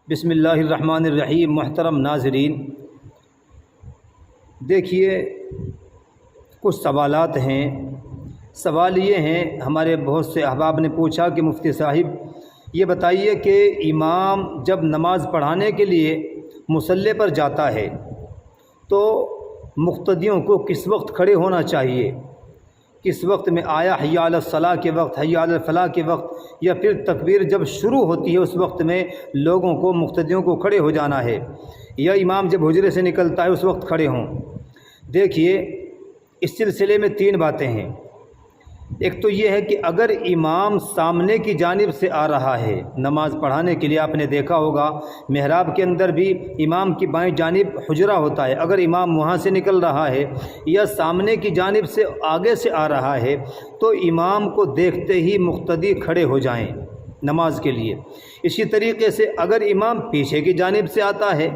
بسم اللہ الرحمن الرحیم۔ محترم ناظرین، دیکھیے کچھ سوالات ہیں۔ سوال یہ ہیں، ہمارے بہت سے احباب نے پوچھا کہ مفتی صاحب یہ بتائیے کہ امام جب نماز پڑھانے کے لیے مصلی پر جاتا ہے تو مقتدیوں کو کس وقت کھڑے ہونا چاہیے؟ کس وقت میں؟ آیا حی علی الصلاۃ کے وقت، حی علی الفلاح کے وقت، یا پھر تکبیر جب شروع ہوتی ہے اس وقت میں لوگوں کو، مقتدیوں کو کھڑے ہو جانا ہے، یا امام جب حجرے سے نکلتا ہے اس وقت کھڑے ہوں؟ دیکھیے اس سلسلے میں تین باتیں ہیں۔ ایک تو یہ ہے کہ اگر امام سامنے کی جانب سے آ رہا ہے نماز پڑھانے کے لیے، آپ نے دیکھا ہوگا محراب کے اندر بھی امام کی بائیں جانب حجرہ ہوتا ہے، اگر امام وہاں سے نکل رہا ہے یا سامنے کی جانب سے آگے سے آ رہا ہے تو امام کو دیکھتے ہی مقتدی کھڑے ہو جائیں نماز کے لیے۔ اسی طریقے سے اگر امام پیچھے کی جانب سے آتا ہے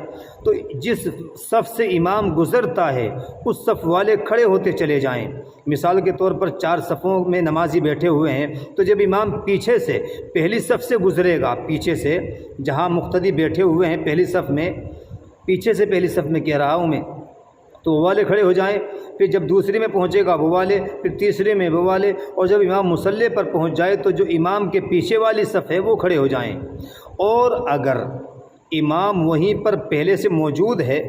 تو جس صف سے امام گزرتا ہے اس صف والے کھڑے ہوتے چلے جائیں۔ مثال کے طور پر 4 صفوں میں نمازی بیٹھے ہوئے ہیں، تو جب امام پیچھے سے پہلی صف سے گزرے گا، پیچھے سے جہاں مقتدی بیٹھے ہوئے ہیں پہلی صف میں، پیچھے سے پہلی صف میں کہہ رہا ہوں میں، تو وہ والے کھڑے ہو جائیں۔ پھر جب دوسری میں پہنچے گا وہ والے، پھر تیسرے میں وہ والے، اور جب امام مصلی پر پہنچ جائے تو جو امام کے پیچھے والی صف ہے وہ کھڑے ہو جائیں۔ اور اگر امام وہیں پر پہلے سے موجود ہے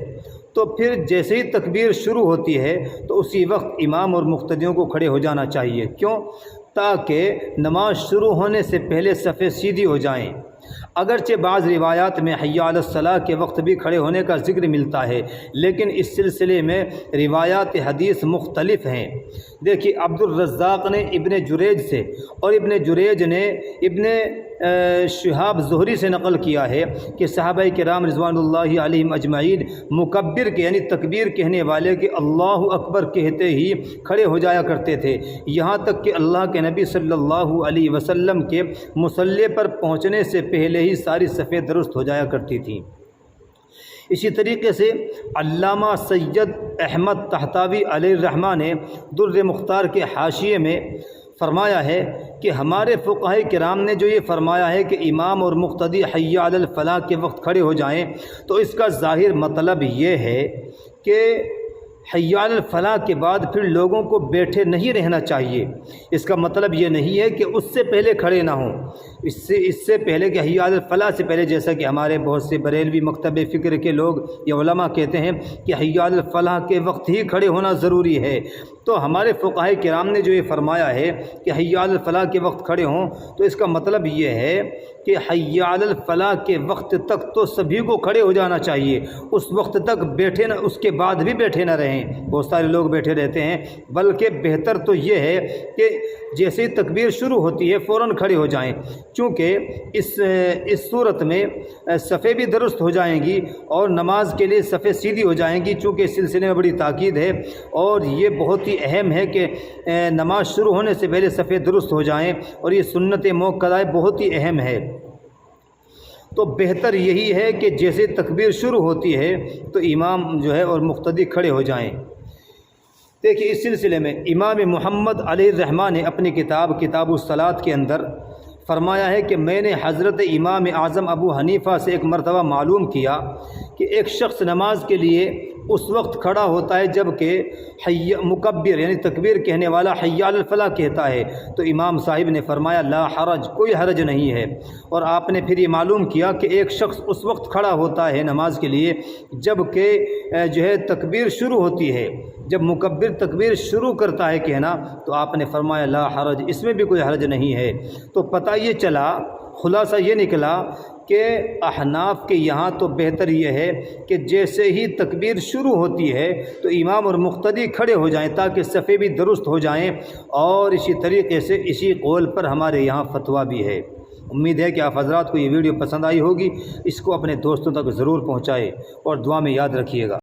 تو پھر جیسے ہی تکبیر شروع ہوتی ہے تو اسی وقت امام اور مقتدیوں کو کھڑے ہو جانا چاہیے۔ کیوں؟ تاکہ نماز شروع ہونے سے پہلے صفیں سیدھی ہو جائیں۔ اگرچہ بعض روایات میں حی علی الصلاۃ کے وقت بھی کھڑے ہونے کا ذکر ملتا ہے، لیکن اس سلسلے میں روایات حدیث مختلف ہیں۔ دیکھیے عبد الرزاق نے ابن جریج سے، اور ابن جریج نے ابن شہاب زہری سے نقل کیا ہے کہ صحابہ کرام رضوان اللہ علیہم اجمعین مکبر کے یعنی تکبیر کہنے والے کے اللہ اکبر کہتے ہی کھڑے ہو جایا کرتے تھے، یہاں تک کہ اللہ کے نبی صلی اللہ علیہ وسلم کے مصلی پر پہنچنے سے پہلے ہی ساری صفیں درست ہو جایا کرتی تھیں۔ اسی طریقے سے علامہ سید احمد طحطاوی علیہ الرحمہ نے در مختار کے حاشیے میں فرمایا ہے کہ ہمارے فقہاء کرام نے جو یہ فرمایا ہے کہ امام اور مقتدی حی علی الفلاح کے وقت کھڑے ہو جائیں، تو اس کا ظاہر مطلب یہ ہے کہ حی علی الفلاح کے بعد پھر لوگوں کو بیٹھے نہیں رہنا چاہیے۔ اس کا مطلب یہ نہیں ہے کہ اس سے پہلے کھڑے نہ ہوں، اس سے پہلے کہ حی علی الفلاح سے پہلے، جیسا کہ ہمارے بہت سے بریلوی مکتب فکر کے لوگ یا علماء کہتے ہیں کہ حی علی الفلاح کے وقت ہی کھڑے ہونا ضروری ہے، تو ہمارے فقہاء کرام نے جو یہ فرمایا ہے کہ حی علی الفلاح کے وقت کھڑے ہوں، تو اس کا مطلب یہ ہے کہ حی علی الفلاح کے وقت تک تو سبھی کو کھڑے ہو جانا چاہیے، اس وقت تک بیٹھے نہ، اس کے بعد بھی بیٹھے نہ رہیں۔ بہت سارے لوگ بیٹھے رہتے ہیں، بلکہ بہتر تو یہ ہے کہ جیسے ہی تکبیر شروع ہوتی ہے فوراً کھڑے ہو جائیں، چونکہ اس صورت میں صفیں بھی درست ہو جائیں گی اور نماز کے لیے صفیں سیدھی ہو جائیں گی، چونکہ اس سلسلے میں بڑی تاکید ہے اور یہ بہت ہی اہم ہے کہ نماز شروع ہونے سے پہلے صفیں درست ہو جائیں، اور یہ سنت موقدہ بہت ہی اہم ہے۔ تو بہتر یہی ہے کہ جیسے تکبیر شروع ہوتی ہے تو امام جو ہے اور مقتدی کھڑے ہو جائیں۔ دیکھیے اس سلسلے میں امام محمد علیہ الرحمہ نے اپنی کتاب الصلاۃ کے اندر فرمایا ہے کہ میں نے حضرت امام اعظم ابو حنیفہ سے ایک مرتبہ معلوم کیا کہ ایک شخص نماز کے لیے اس وقت کھڑا ہوتا ہے جب کہ مکبر یعنی تکبیر کہنے والا حی علی الفلاح کہتا ہے، تو امام صاحب نے فرمایا لا حرج، کوئی حرج نہیں ہے۔ اور آپ نے پھر یہ معلوم کیا کہ ایک شخص اس وقت کھڑا ہوتا ہے نماز کے لیے جب کہ جو ہے تکبیر شروع ہوتی ہے، جب مکبر تکبیر شروع کرتا ہے کہنا، تو آپ نے فرمایا لا حرج، اس میں بھی کوئی حرج نہیں ہے۔ تو پتہ یہ چلا، خلاصہ یہ نکلا کہ احناف کے یہاں تو بہتر یہ ہے کہ جیسے ہی تکبیر شروع ہوتی ہے تو امام اور مقتدی کھڑے ہو جائیں تاکہ صفیں بھی درست ہو جائیں، اور اسی طریقے سے اسی قول پر ہمارے یہاں فتویٰ بھی ہے۔ امید ہے کہ آپ حضرات کو یہ ویڈیو پسند آئی ہوگی، اس کو اپنے دوستوں تک ضرور پہنچائے اور دعا میں یاد رکھیے گا۔